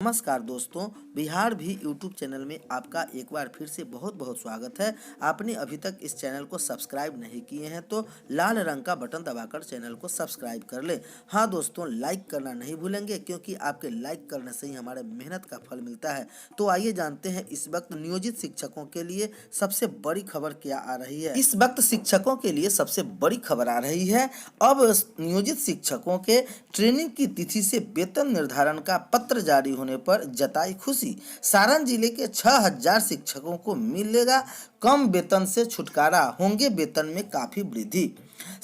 नमस्कार दोस्तों, बिहार भी यूट्यूब चैनल में आपका एक बार फिर से बहुत बहुत स्वागत है। आपने अभी तक इस चैनल को सब्सक्राइब नहीं किए हैं तो लाल रंग का बटन दबाकर चैनल को सब्सक्राइब कर ले। हाँ दोस्तों, लाइक करना नहीं भूलेंगे क्योंकि आपके लाइक करने से ही हमारे मेहनत का फल मिलता है। तो आइए जानते हैं इस वक्त नियोजित शिक्षकों के लिए सबसे बड़ी खबर क्या आ रही है। इस वक्त शिक्षकों के लिए सबसे बड़ी खबर आ रही है। अब नियोजित शिक्षकों के ट्रेनिंग की तिथि से वेतन निर्धारण का पत्र जारी होने पर जताई खुशी। सारण जिले के 6000 शिक्षकों को मिलेगा कम वेतन से छुटकारा, होंगे वेतन में काफी वृद्धि।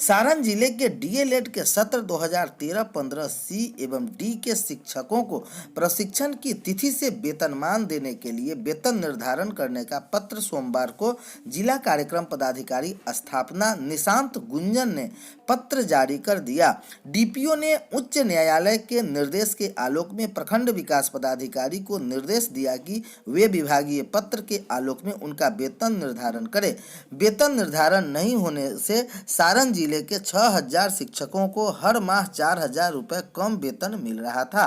सारण जिले के डीएलएड के सत्र 2013-15 सी एवं डी के शिक्षकों को प्रशिक्षण की तिथि से वेतनमान देने के लिए वेतन निर्धारण करने का पत्र सोमवार को जिला कार्यक्रम पदाधिकारी स्थापना निशांत गुंजन ने पत्र जारी कर दिया। डीपीओ ने उच्च न्यायालय के निर्देश के आलोक में प्रखंड विकास पदाधिकारी को निर्देश दिया कि वे विभागीय पत्र के आलोक में उनका वेतन निर्धारण करें। वेतन निर्धारण नहीं होने से सारण जिले के 6000 शिक्षकों को हर माह 4000 रुपये कम वेतन मिल रहा था।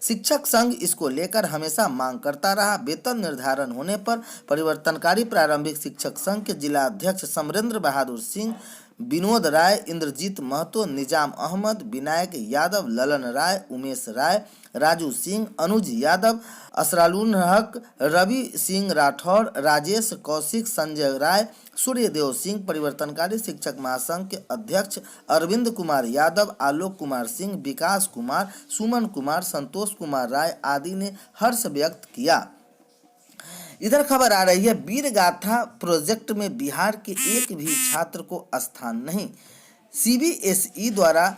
शिक्षक संघ इसको लेकर हमेशा मांग करता रहा। वेतन निर्धारण होने पर परिवर्तनकारी प्रारंभिक शिक्षक संघ के जिला अध्यक्ष समरेंद्र बहादुर सिंह, विनोद राय, इंद्रजीत महतो, निजाम अहमद, विनायक यादव, ललन राय, उमेश राय, राजू सिंह, अनुज यादव, असरालुल हक, रवि सिंह राठौर, राजेश कौशिक, संजय राय, सूर्यदेव सिंह, परिवर्तनकारी शिक्षक महासंघ के अध्यक्ष अरविंद कुमार यादव, आलोक कुमार सिंह, विकास कुमार, सुमन कुमार, संतोष कुमार राय आदि ने हर्ष व्यक्त किया। इधर खबर आ रही है, वीर गाथा प्रोजेक्ट में बिहार के एक भी छात्र को स्थान नहीं। सीबीएसई द्वारा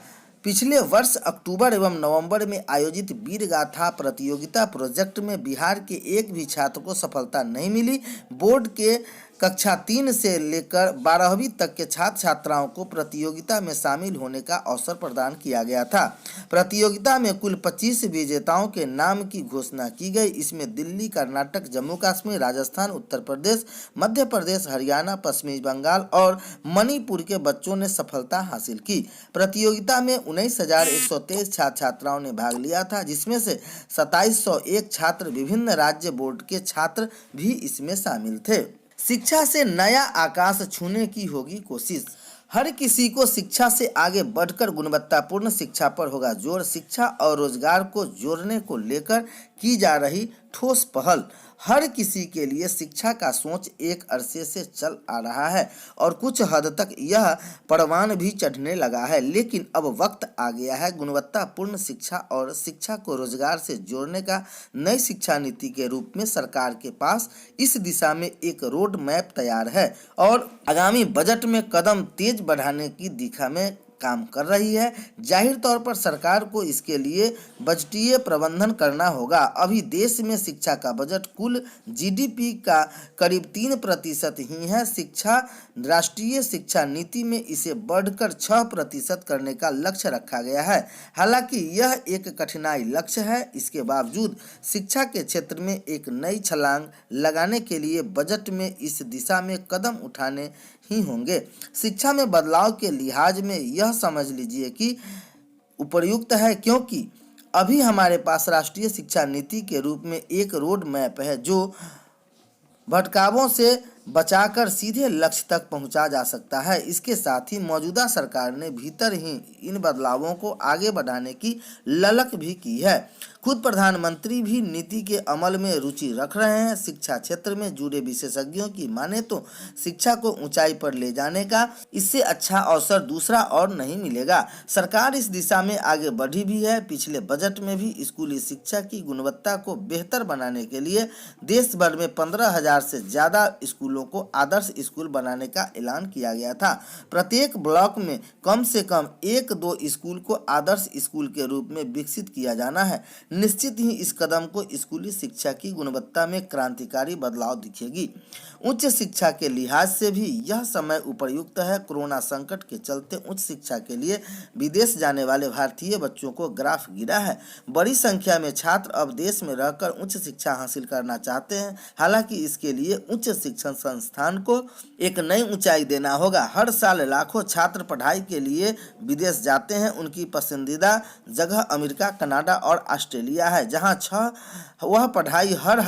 पिछले वर्ष अक्टूबर एवं नवंबर में आयोजित वीर गाथा प्रतियोगिता प्रोजेक्ट में बिहार के एक भी छात्र को सफलता नहीं मिली। बोर्ड के कक्षा 3 से लेकर 12वीं तक के छात्र छात्राओं को प्रतियोगिता में शामिल होने का अवसर प्रदान किया गया था। प्रतियोगिता में कुल 25 विजेताओं के नाम की घोषणा की गई। इसमें दिल्ली, कर्नाटक, जम्मू कश्मीर, राजस्थान, उत्तर प्रदेश, मध्य प्रदेश, हरियाणा, पश्चिमी बंगाल और मणिपुर के बच्चों ने सफलता हासिल की। प्रतियोगिता में 19,123 छात्र छात्राओं ने भाग लिया था, जिसमें से 2701 छात्र विभिन्न राज्य बोर्ड के छात्र भी इसमें शामिल थे। शिक्षा से नया आकाश छूने की होगी कोशिश। हर किसी को शिक्षा से आगे बढ़कर गुणवत्तापूर्ण शिक्षा पर होगा जोर। शिक्षा और रोजगार को जोड़ने को लेकर की जा रही ठोस पहल। हर किसी के लिए शिक्षा का सोच एक अरसे से चल आ रहा है और कुछ हद तक यह परवान भी चढ़ने लगा है, लेकिन अब वक्त आ गया है गुणवत्तापूर्ण शिक्षा और शिक्षा को रोजगार से जोड़ने का। नई शिक्षा नीति के रूप में सरकार के पास इस दिशा में एक रोड मैप तैयार है और आगामी बजट में कदम तेज बढ़ाने की दिशा में काम कर रही है। जाहिर तौर पर सरकार को इसके लिए बजटीय प्रबंधन करना होगा। अभी देश में शिक्षा का बजट कुल जीडीपी का करीब 3% ही है। राष्ट्रीय शिक्षा नीति में इसे बढ़कर 6% करने का लक्ष्य रखा गया है। हालांकि यह एक कठिनाई लक्ष्य है, इसके बावजूद शिक्षा के क्षेत्र में एक नई छलांग लगाने के लिए बजट में इस दिशा में कदम उठाने ही होंगे। शिक्षा में बदलाव के लिहाज में यह समझ लीजिए कि उपयुक्त है, क्योंकि अभी हमारे पास राष्ट्रीय शिक्षा नीति के रूप में एक रोड मैप है जो भटकावों से बचाकर सीधे लक्ष्य तक पहुंचा जा सकता है। इसके साथ ही मौजूदा सरकार ने भीतर ही इन बदलावों को आगे बढ़ाने की ललक भी की है। खुद प्रधानमंत्री भी नीति के अमल में रुचि रख रहे हैं। शिक्षा क्षेत्र में जुड़े विशेषज्ञों की माने तो शिक्षा को ऊंचाई पर ले जाने का इससे अच्छा अवसर दूसरा और नहीं मिलेगा। सरकार इस दिशा में आगे बढ़ी भी है। पिछले बजट में भी स्कूली शिक्षा की गुणवत्ता को बेहतर बनाने के लिए देश भर में 15,000 से ज्यादा स्कूलों को आदर्श स्कूल बनाने का ऐलान किया गया था। प्रत्येक ब्लॉक में कम से कम 1-2 स्कूल को आदर्श स्कूल के रूप में विकसित किया जाना है। निश्चित ही इस कदम को स्कूली शिक्षा की गुणवत्ता में क्रांतिकारी बदलाव दिखेगी। उच्च शिक्षा के लिहाज से भी यह समय उपयुक्त है। कोरोना संकट के चलते उच्च शिक्षा के लिए विदेश जाने वाले भारतीय बच्चों को ग्राफ गिरा है। बड़ी संख्या में छात्र अब देश में रहकर उच्च शिक्षा हासिल करना चाहते हैं। हालांकि इसके लिए उच्च शिक्षण संस्थान को एक नई ऊंचाई देना होगा। हर साल लाखों छात्र पढ़ाई के लिए विदेश जाते हैं। उनकी पसंदीदा जगह अमेरिका, कनाडा और ऑस्ट्रेलिया लिया है, जहां वह पढ़ाई हर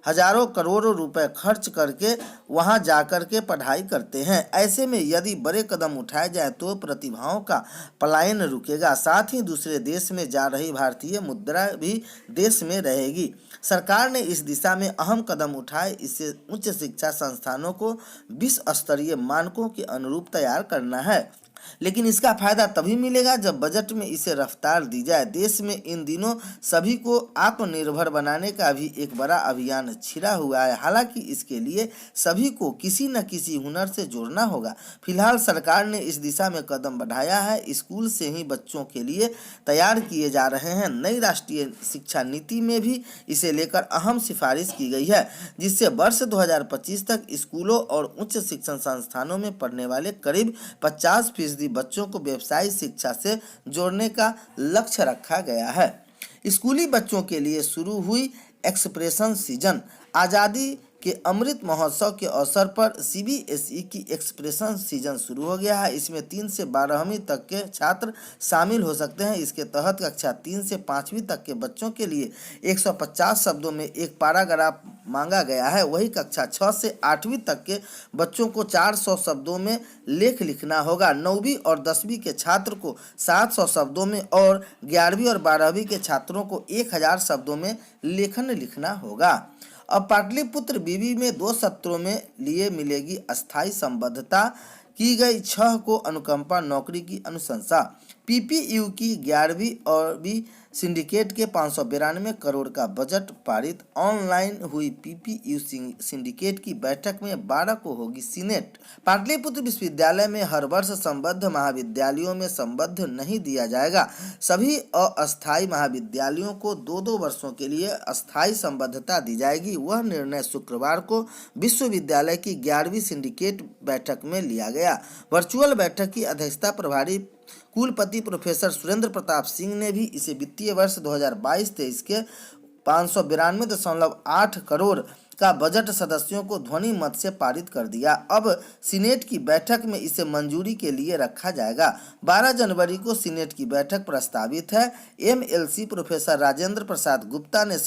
हजारों करोड़ों रुपए खर्च करके वहां जाकर के पढ़ाई करते हैं। ऐसे में यदि बड़े कदम उठाए जाए तो प्रतिभाओं का पलायन रुकेगा, साथ ही दूसरे देश में जा रही भारतीय मुद्रा भी देश में रहेगी। सरकार ने इस दिशा में अहम कदम उठाए। इससे उच्च शिक्षा संस्थानों को विश्व स्तरीय मानकों के अनुरूप तैयार करना है, लेकिन इसका फायदा तभी मिलेगा जब बजट में इसे रफ्तार दी जाए। देश में इन दिनों सभी को आत्मनिर्भर बनाने का भी एक बड़ा अभियान छिड़ा हुआ है। हालांकि इसके लिए सभी को किसी न किसी हुनर से जोड़ना होगा। फिलहाल सरकार ने इस दिशा में कदम बढ़ाया है। स्कूल से ही बच्चों के लिए तैयार किए जा रहे हैं। नई राष्ट्रीय शिक्षा नीति में भी इसे लेकर अहम सिफारिश की गई है, जिससे वर्ष 2025 तक स्कूलों और उच्च शिक्षण संस्थानों में पढ़ने वाले करीब 50% बच्चों को व्यवसायिक शिक्षा से जोड़ने का लक्ष्य रखा गया है। स्कूली बच्चों के लिए शुरू हुई एक्सप्रेशन सीजन। आज़ादी के अमृत महोत्सव के अवसर पर सीबीएसई की एक्सप्रेशन सीजन शुरू हो गया है। इसमें 3 से 12वीं तक के छात्र शामिल हो सकते हैं। इसके तहत कक्षा 3 से 5वीं तक के बच्चों के लिए 150 शब्दों में एक पैराग्राफ मांगा गया है। वही कक्षा 6 से 8वीं तक के बच्चों को 400 शब्दों में लेख लिखना होगा। 9वीं और 10वीं के छात्र को 700 शब्दों में और 11वीं और 12वीं के छात्रों को 1000 शब्दों में लेखन लिखना होगा। अब पाटलिपुत्र बीबी में 2 सत्रों में लिए मिलेगी अस्थायी संबद्धता। की गई 6 को अनुकंपा नौकरी की अनुशंसा। पीपीयू की 11वीं और भी सिंडिकेट के 592 करोड़ का बजट पारित। ऑनलाइन हुई पीपीयू सिंडिकेट की बैठक में 12 को होगी सीनेट। पाटलिपुत्र विश्वविद्यालय में हर वर्ष संबद्ध महाविद्यालयों में संबद्ध नहीं दिया जाएगा। सभी अस्थायी महाविद्यालयों को 2-2 वर्षों के लिए अस्थायी संबद्धता दी जाएगी। वह निर्णय शुक्रवार को विश्वविद्यालय की 11वीं सिंडिकेट बैठक में लिया गया। वर्चुअल बैठक की अध्यक्षता प्रभारी कुलपति प्रोफेसर सुरेंद्र प्रताप सिंह ने भी इसे वित्तीय वर्ष 2022-23 के 592.8 करोड़ का बजट सदस्यों को ध्वनि मत से पारित कर दिया। अब सीनेट की बैठक में इसे मंजूरी के लिए रखा जाएगा। 12 जनवरी को सीनेट की बैठक प्रस्तावित है। एमएलसी प्रोफेसर राजेंद्र प्रसाद गुप्ता ने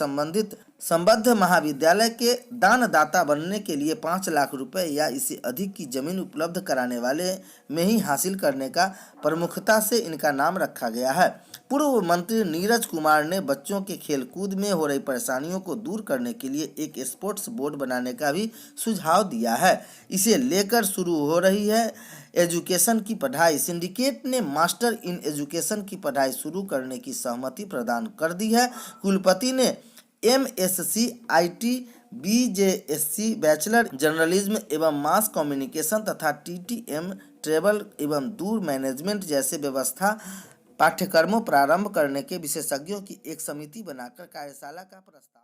संबद्ध महाविद्यालय के दानदाता बनने के लिए 5 लाख रुपए या इससे अधिक की जमीन उपलब्ध कराने वाले में ही हासिल करने का प्रमुखता से इनका नाम रखा गया है। पूर्व मंत्री नीरज कुमार ने बच्चों के खेलकूद में हो रही परेशानियों को दूर करने के लिए एक स्पोर्ट्स बोर्ड बनाने का भी सुझाव दिया है। इसे लेकर शुरू हो रही है एजुकेशन की पढ़ाई। सिंडिकेट ने मास्टर इन एजुकेशन की पढ़ाई शुरू करने की सहमति प्रदान कर दी है। कुलपति ने एमएससी आईटी बीजेएससी बैचलर जर्नलिज्म एवं मास कम्युनिकेशन तथा टीटीएम ट्रेवल एवं दूर मैनेजमेंट जैसे व्यवस्था पाठ्यक्रमों प्रारंभ करने के विशेषज्ञों की एक समिति बनाकर कार्यशाला का प्रस्ताव